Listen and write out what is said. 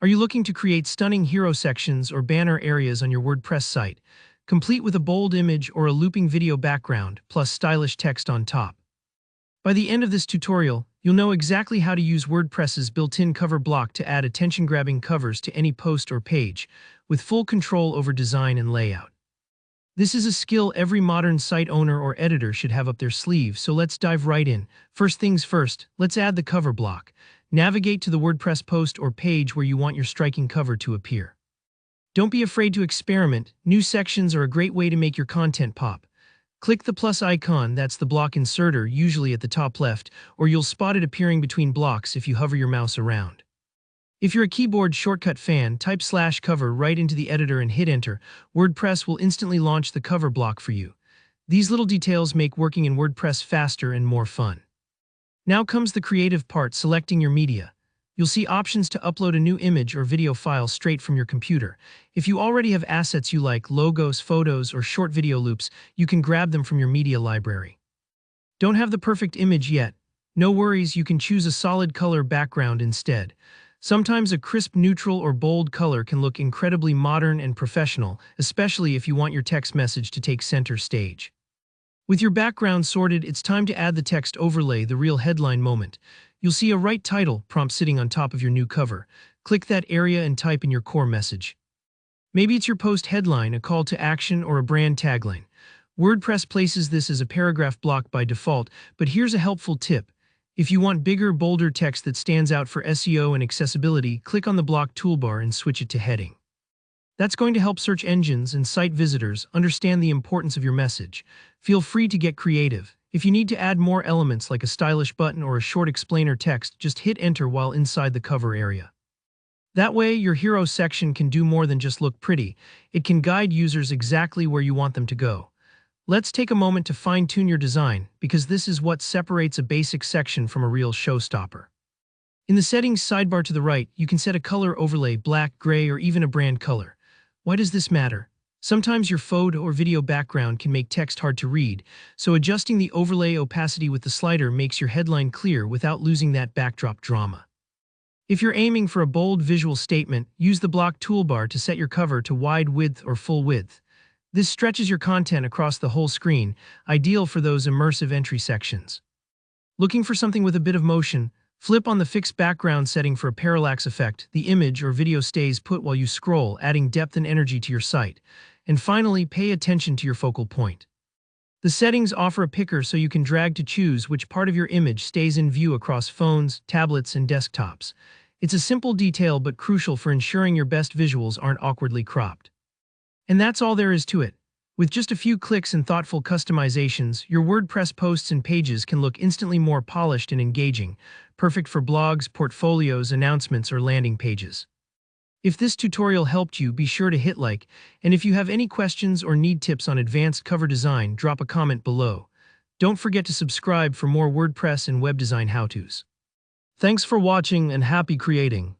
Are you looking to create stunning hero sections or banner areas on your WordPress site, complete with a bold image or a looping video background, plus stylish text on top? By the end of this tutorial, you'll know exactly how to use WordPress's built-in cover block to add attention-grabbing covers to any post or page, with full control over design and layout. This is a skill every modern site owner or editor should have up their sleeve, so let's dive right in. First things first, let's add the cover block. Navigate to the WordPress post or page where you want your striking cover to appear. Don't be afraid to experiment. New sections are a great way to make your content pop. Click the plus icon, that's the block inserter, usually at the top left, or you'll spot it appearing between blocks if you hover your mouse around. If you're a keyboard shortcut fan, type /cover right into the editor and hit enter. WordPress will instantly launch the cover block for you. These little details make working in WordPress faster and more fun. Now comes the creative part, selecting your media. You'll see options to upload a new image or video file straight from your computer. If you already have assets you like, logos, photos, or short video loops, you can grab them from your media library. Don't have the perfect image yet? No worries, you can choose a solid color background instead. Sometimes a crisp neutral or bold color can look incredibly modern and professional, especially if you want your text message to take center stage. With your background sorted, it's time to add the text overlay, the real headline moment. You'll see a Write Title prompt sitting on top of your new cover. Click that area and type in your core message. Maybe it's your post headline, a call to action, or a brand tagline. WordPress places this as a paragraph block by default, but here's a helpful tip. If you want bigger, bolder text that stands out for SEO and accessibility, click on the block toolbar and switch it to heading. That's going to help search engines and site visitors understand the importance of your message. Feel free to get creative. If you need to add more elements like a stylish button or a short explainer text, just hit enter while inside the cover area. That way, your hero section can do more than just look pretty. It can guide users exactly where you want them to go. Let's take a moment to fine-tune your design, because this is what separates a basic section from a real showstopper. In the settings sidebar to the right, you can set a color overlay, black, gray, or even a brand color. Why does this matter? Sometimes your photo or video background can make text hard to read, so adjusting the overlay opacity with the slider makes your headline clear without losing that backdrop drama. If you're aiming for a bold visual statement, use the block toolbar to set your cover to wide width or full width. This stretches your content across the whole screen, ideal for those immersive entry sections. Looking for something with a bit of motion? Flip on the fixed background setting for a parallax effect. The image or video stays put while you scroll, adding depth and energy to your site. And finally, pay attention to your focal point. The settings offer a picker so you can drag to choose which part of your image stays in view across phones, tablets, and desktops. It's a simple detail but crucial for ensuring your best visuals aren't awkwardly cropped. And that's all there is to it. With just a few clicks and thoughtful customizations, your WordPress posts and pages can look instantly more polished and engaging, perfect for blogs, portfolios, announcements, or landing pages. If this tutorial helped you, be sure to hit like, and if you have any questions or need tips on advanced cover design, drop a comment below. Don't forget to subscribe for more WordPress and web design how-tos. Thanks for watching and happy creating!